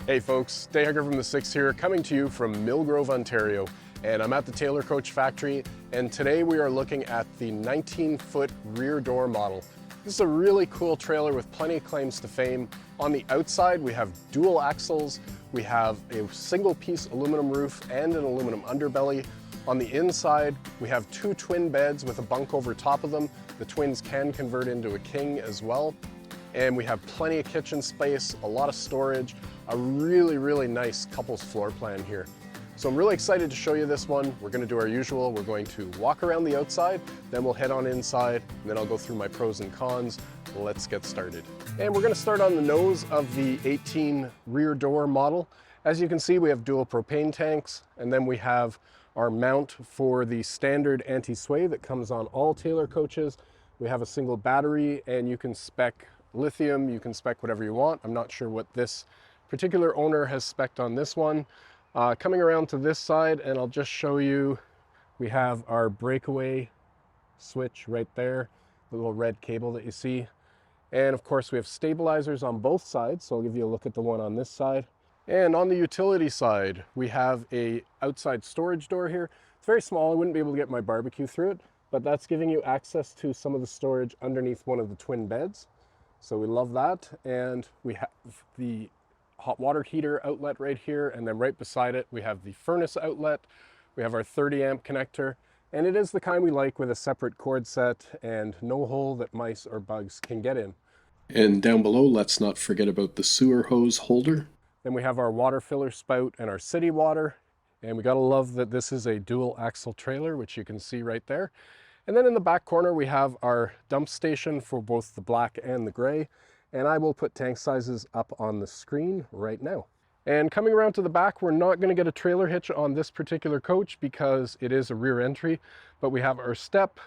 Hey folks, Dahager from the Six here, coming to you from Millgrove, Ontario. And I'm at the Taylor Coach factory, and today we are looking at the 19-foot rear door model. This is a really cool trailer with plenty of claims to fame. On the outside, we have dual axles, we have a single piece aluminum roof and an aluminum underbelly. On the inside, we have two twin beds with a bunk over top of them. The twins can convert into a king as well. And we have plenty of kitchen space, a lot of storage, a really nice couples floor plan here. So I'm really excited to show you this one. We're going to do our usual. We're going to walk around the outside, then we'll head on inside, and then I'll go through my pros and cons. Let's get started. And we're going to start on the nose of the 18 rear door model. As you can see, we have dual propane tanks, and then we have our mount for the standard anti-sway that comes on all Taylor coaches. We have a single battery, and you can spec lithium, you can spec whatever you want. I'm not sure what this particular owner has spec'd on this one. Coming around to this side, and I'll just show you, we have our breakaway switch right there, the little red cable that you see. And of course we have stabilizers on both sides, so I'll give you a look at the one on this side. And on the utility side, we have a outside storage door here. It's very small, I wouldn't be able to get my barbecue through it, but that's giving you access to some of the storage underneath one of the twin beds. So we love that. And we have the hot water heater outlet right here, and then right beside it we have the furnace outlet. We have our 30 amp connector, and it is the kind we like, with a separate cord set and no hole that mice or bugs can get in. And down below, let's not forget about the sewer hose holder. Then we have our water filler spout and our city water, and we gotta love that this is a dual axle trailer, which you can see right there. And then in the back corner we have our dump station for both the black and the gray. And I will put tank sizes up on the screen right now. And coming around to the back, we're not going to get a trailer hitch on this particular coach because it is a rear entry, but we have our step.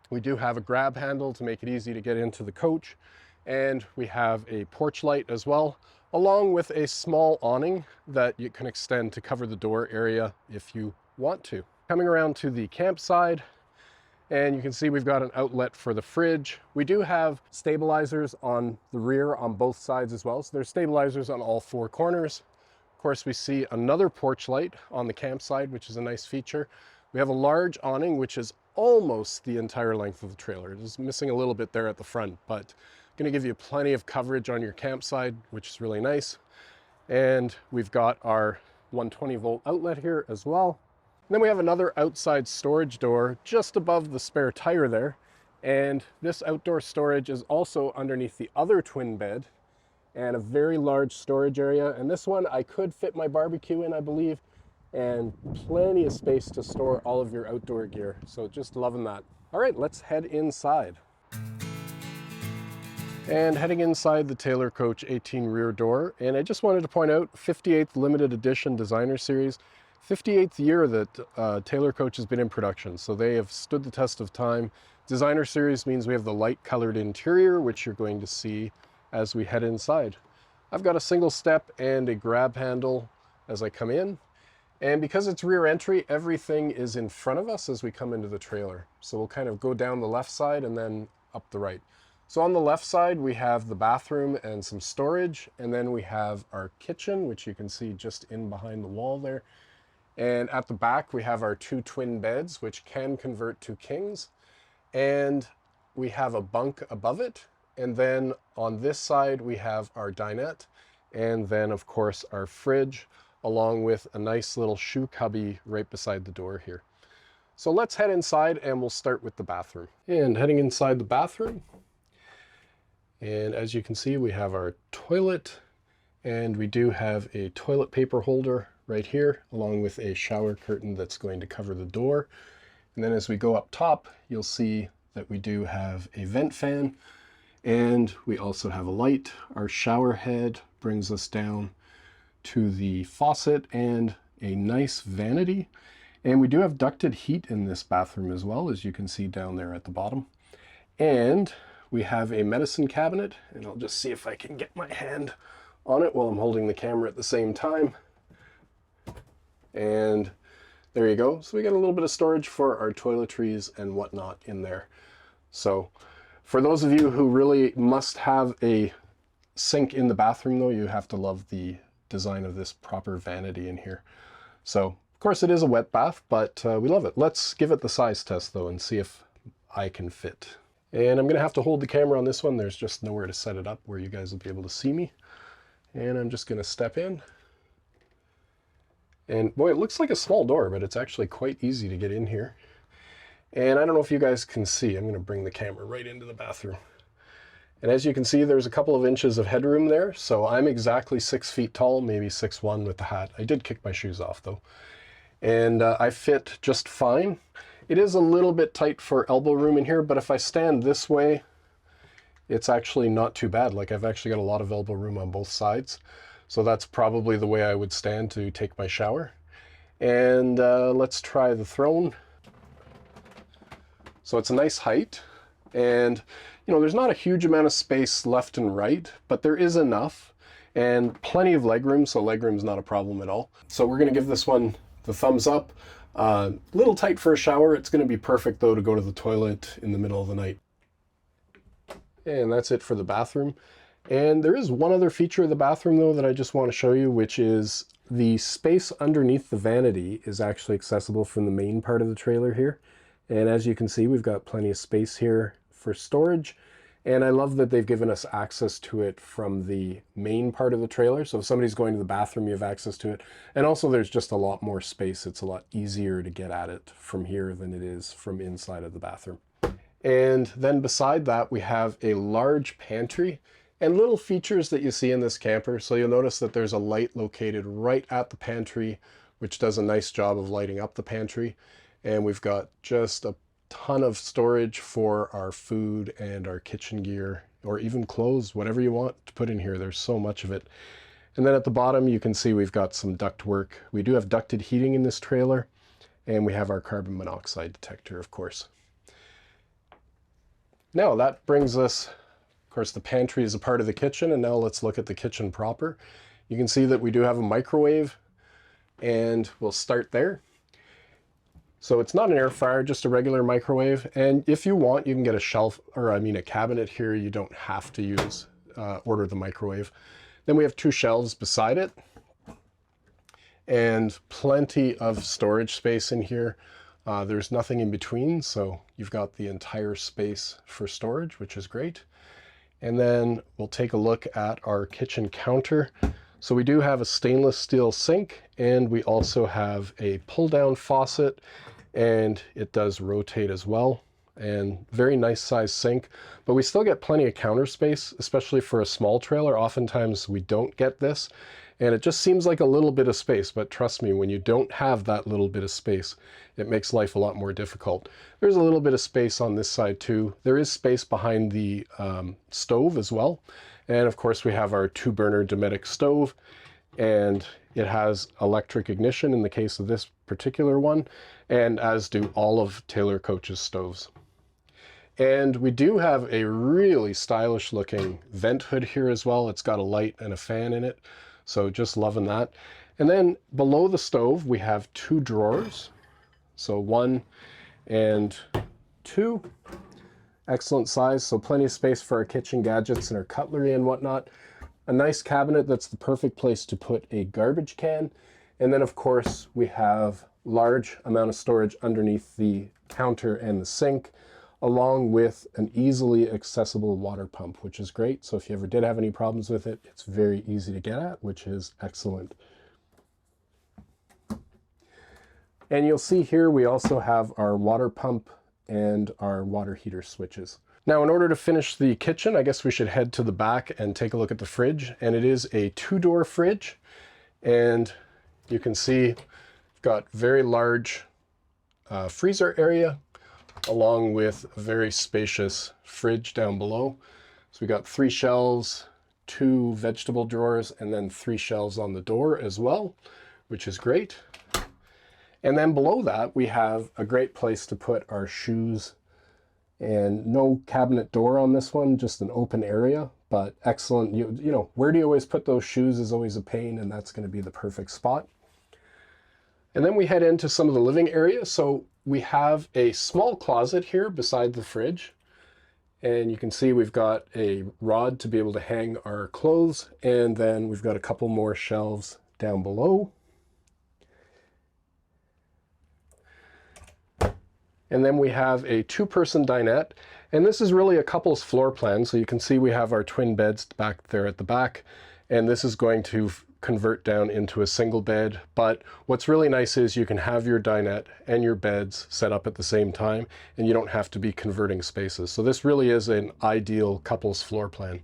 We do have a grab handle to make it easy to get into the coach. And we have a porch light as well, along with a small awning that you can extend to cover the door area if you want to. Coming around to the campside, and you can see we've got an outlet for the fridge. We do have stabilizers on the rear on both sides as well. So there's stabilizers on all four corners. Of course, we see another porch light on the campside, which is a nice feature. We have a large awning, which is almost the entire length of the trailer. It is missing a little bit there at the front, but going to give you plenty of coverage on your campsite, which is really nice. And we've got our 120 volt outlet here as well. And then we have another outside storage door just above the spare tire there. And this outdoor storage is also underneath the other twin bed, and a very large storage area. And this one I could fit my barbecue in, I believe, and plenty of space to store all of your outdoor gear. So just loving that. All right, let's head inside. And heading inside the Taylor Coach 18 rear door. And I just wanted to point out 58th limited edition designer series. 58th year that Taylor Coach has been in production, so they have stood the test of time. Designer series means we have the light colored interior, which you're going to see as we head inside. I've got a single step and a grab handle as I come in, and because it's rear entry, everything is in front of us as we come into the trailer. So we'll kind of go down the left side and then up the right. So on the left side we have the bathroom and some storage, and then we have our kitchen, which you can see just in behind the wall there. And at the back, we have our two twin beds, which can convert to kings. And we have a bunk above it. And then on this side, we have our dinette. And then, of course, our fridge, along with a nice little shoe cubby right beside the door here. So let's head inside, and we'll start with the bathroom. And heading inside the bathroom. And as you can see, we have our toilet. And we do have a toilet paper holder right here, along with a shower curtain that's going to cover the door. And then as we go up top, you'll see that we do have a vent fan, and we also have a light. Our shower head brings us down to the faucet and a nice vanity. And we do have ducted heat in this bathroom as well, as you can see down there at the bottom. And we have a medicine cabinet, and I'll just see if I can get my hand on it while I'm holding the camera at the same time. And there you go. So we got a little bit of storage for our toiletries and whatnot in there. So for those of you who really must have a sink in the bathroom though, you have to love the design of this proper vanity in here. So, of course, it is a wet bath, but we love it. Let's give it the size test, though, and see if I can fit. And I'm going to have to hold the camera on this one. There's just nowhere to set it up where you guys will be able to see me. And I'm just going to step in. And boy, it looks like a small door, but it's actually quite easy to get in here. And I don't know if you guys can see. I'm going to bring the camera right into the bathroom. And as you can see, there's a couple of inches of headroom there. So I'm exactly 6 feet tall, maybe 6'1" with the hat. I did kick my shoes off though. And I fit just fine. It is a little bit tight for elbow room in here, but if I stand this way, it's actually not too bad. Like, I've actually got a lot of elbow room on both sides. So that's probably the way I would stand to take my shower. And let's try the throne. So it's a nice height. And, you know, there's not a huge amount of space left and right, but there is enough. And plenty of legroom, so legroom's not a problem at all. So we're going to give this one the thumbs up. Little tight for a shower. It's going to be perfect, though, to go to the toilet in the middle of the night. And that's it for the bathroom. And there is one other feature of the bathroom, though, that I just want to show you, which is the space underneath the vanity is actually accessible from the main part of the trailer here. And as you can see, we've got plenty of space here for storage. And I love that they've given us access to it from the main part of the trailer. So if somebody's going to the bathroom, you have access to it. And also there's just a lot more space. It's a lot easier to get at it from here than it is from inside of the bathroom. And then beside that, we have a large pantry and little features that you see in this camper. So you'll notice that there's a light located right at the pantry, which does a nice job of lighting up the pantry. And we've got just a ton of storage for our food and our kitchen gear, or even clothes, whatever you want to put in here. There's so much of it. And then at the bottom, you can see we've got some duct work. We do have ducted heating in this trailer, and we have our carbon monoxide detector, of course. Now that brings us, of course, the pantry is a part of the kitchen, and now let's look at the kitchen proper. You can see that we do have a microwave, and we'll start there. So it's not an air fryer, just a regular microwave. And if you want, you can get a shelf, or I mean a cabinet here. You don't have to use, order the microwave. Then we have 2 shelves beside it and plenty of storage space in here. There's nothing in between, so you've got the entire space for storage, which is great. And then we'll take a look at our kitchen counter. So we do have a stainless steel sink, and we also have a pull-down faucet, and it does rotate as well. And very nice size sink, but we still get plenty of counter space, especially for a small trailer. Oftentimes we don't get this, and it just seems like a little bit of space, but trust me, when you don't have that little bit of space, it makes life a lot more difficult. There's a little bit of space on this side too. There is space behind the stove as well. And of course we have our 2-burner Dometic stove, and it has electric ignition in the case of this particular one, and as do all of Taylor Coach's stoves. And we do have a really stylish looking vent hood here as well. It's got a light and a fan in it, so just loving that. And then below the stove we have 2 drawers, so 1 and 2. Excellent size, so plenty of space for our kitchen gadgets and our cutlery and whatnot. A nice cabinet that's the perfect place to put a garbage can. And then of course we have large amount of storage underneath the counter and the sink, along with an easily accessible water pump, which is great. So if you ever did have any problems with it, it's very easy to get at, which is excellent. And you'll see here we also have our water pump and our water heater switches. Now, in order to finish the kitchen, I guess we should head to the back and take a look at the fridge. And it is a 2-door fridge. And you can see we've got very large freezer area, along with a very spacious fridge down below. So we got 3 shelves, 2 vegetable drawers, and then 3 shelves on the door as well, which is great. And then below that, we have a great place to put our shoes, and no cabinet door on this one, just an open area, but excellent. You know, where do you always put those shoes is always a pain, and that's going to be the perfect spot. And then we head into some of the living area. So we have a small closet here beside the fridge, And you can see we've got a rod to be able to hang our clothes, and then we've got a couple more shelves down below. And then we have a two-person dinette, and this is really a couple's floor plan. So you can see we have our twin beds back there at the back, and this is going to convert down into a single bed. But what's really nice is you can have your dinette and your beds set up at the same time, and you don't have to be converting spaces. So this really is an ideal couple's floor plan.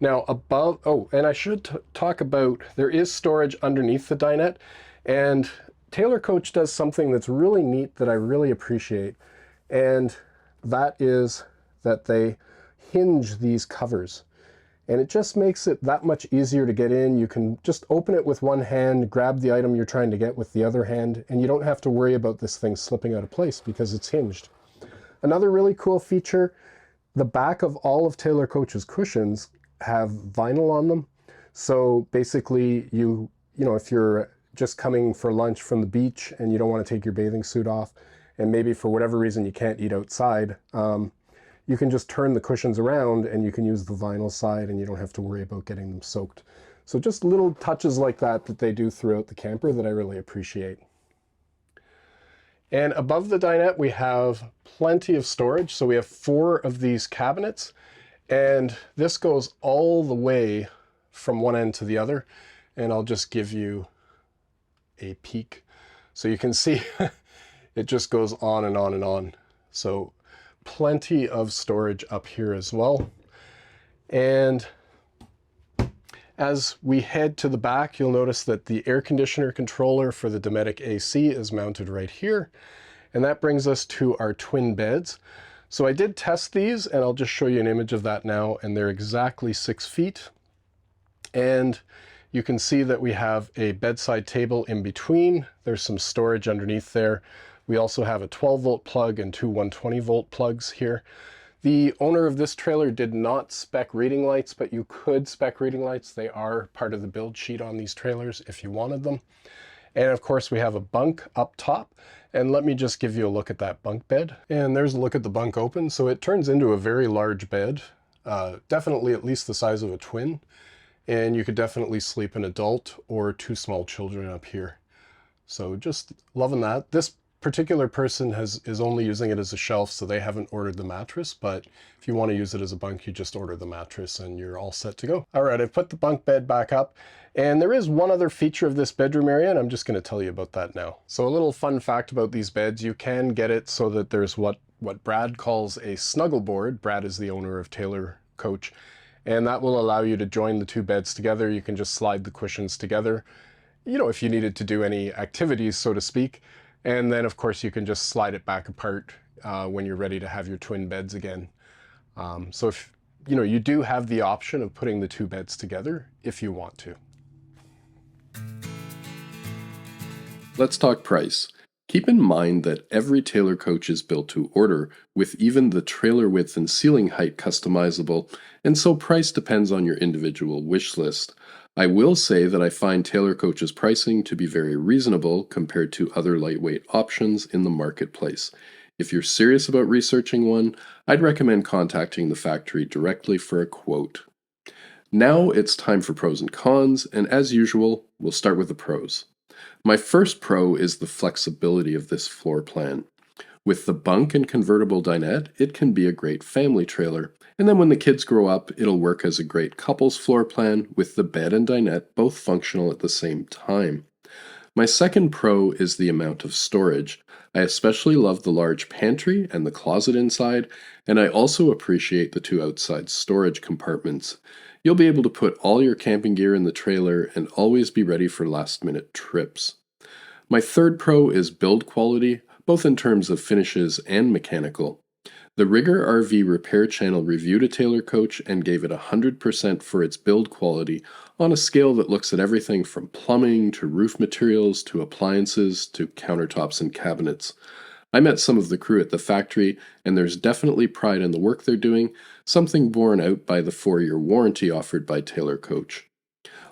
Now above, oh, and I should talk about, there is storage underneath the dinette, and Taylor Coach does something that's really neat that I really appreciate, and that is that they hinge these covers. And it just makes it that much easier to get in. You can just open it with one hand, grab the item you're trying to get with the other hand, and you don't have to worry about this thing slipping out of place because it's hinged. Another really cool feature, the back of all of Taylor Coach's cushions have vinyl on them. So basically you know, if you're just coming for lunch from the beach and you don't want to take your bathing suit off, and maybe for whatever reason you can't eat outside, you can just turn the cushions around and you can use the vinyl side and you don't have to worry about getting them soaked. So just little touches like that that they do throughout the camper that I really appreciate. And above the dinette we have plenty of storage. So we have 4 of these cabinets, and this goes all the way from one end to the other. And I'll just give you a peek. So you can see it just goes on and on and on. So plenty of storage up here as well. And as we head to the back, you'll notice that the air conditioner controller for the Dometic AC is mounted right here. And that brings us to our twin beds. So I did test these, and I'll just show you an image of that now, and they're exactly 6 feet. And you can see that we have a bedside table in between. There's some storage underneath there. We also have a 12-volt plug and 2 120-volt plugs here. The owner of this trailer did not spec reading lights, but you could spec reading lights. They are part of the build sheet on these trailers if you wanted them. And of course we have a bunk up top. And let me just give you a look at that bunk bed. And there's a look at the bunk open. So it turns into a very large bed, definitely at least the size of a twin. And you could definitely sleep an adult or 2 small children up here. So just loving that. This particular person is only using it as a shelf, so they haven't ordered the mattress, but if you want to use it as a bunk, you just order the mattress and you're all set to go. All right, I've put the bunk bed back up, and there is one other feature of this bedroom area, and I'm just going to tell you about that now. So a little fun fact about these beds, you can get it so that there's what Brad calls a snuggle board. Brad is the owner of Taylor Coach, and that will allow you to join the 2 beds together. You can just slide the cushions together, you know, if you needed to do any activities, so to speak. And then of course you can just slide it back apart when you're ready to have your twin beds again. So if you know, you do have the option of putting the 2 beds together if you want to. Let's talk price. Keep in mind that every Taylor Coach is built to order, with even the trailer width and ceiling height customizable, and so price depends on your individual wish list. I will say that I find Taylor Coach's pricing to be very reasonable compared to other lightweight options in the marketplace. If you're serious about researching one, I'd recommend contacting the factory directly for a quote. Now it's time for pros and cons, and as usual, we'll start with the pros. My first pro is the flexibility of this floor plan. With the bunk and convertible dinette, it can be a great family trailer. And then when the kids grow up, it'll work as a great couple's floor plan with the bed and dinette both functional at the same time. My second pro is the amount of storage. I especially love the large pantry and the closet inside, and I also appreciate the 2 outside storage compartments. You'll be able to put all your camping gear in the trailer and always be ready for last-minute trips. My third pro is build quality, both in terms of finishes and mechanical. The Rigger RV Repair Channel reviewed a Taylor Coach and gave it 100% for its build quality on a scale that looks at everything from plumbing to roof materials to appliances to countertops and cabinets. I met some of the crew at the factory, and there's definitely pride in the work they're doing, something borne out by the 4-year warranty offered by Taylor Coach.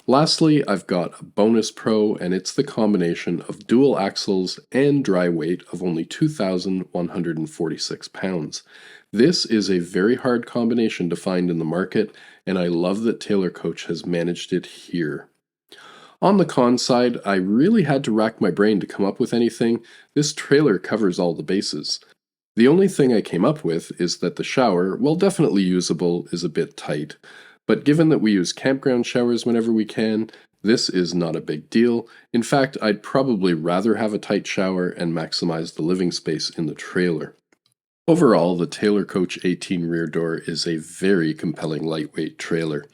Lastly, I've got a bonus pro, and it's the combination of dual axles and dry weight of only 2,146 pounds. This is a very hard combination to find in the market, and I love that Taylor Coach has managed it here. On the con side, I really had to rack my brain to come up with anything. This trailer covers all the bases. The only thing I came up with is that the shower, while definitely usable, is a bit tight. But given that we use campground showers whenever we can, this is not a big deal. In fact, I'd probably rather have a tight shower and maximize the living space in the trailer. Overall, the Taylor Coach 18 rear door is a very compelling lightweight trailer.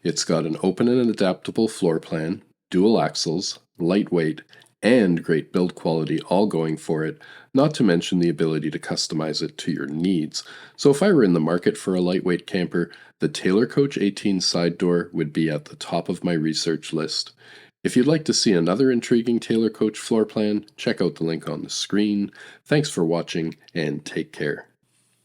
It's got an open and adaptable floor plan, dual axles, lightweight, and great build quality all going for it, not to mention the ability to customize it to your needs. So if I were in the market for a lightweight camper, the Taylor Coach 18 side door would be at the top of my research list. If you'd like to see another intriguing Taylor Coach floor plan, check out the link on the screen. Thanks for watching, and take care.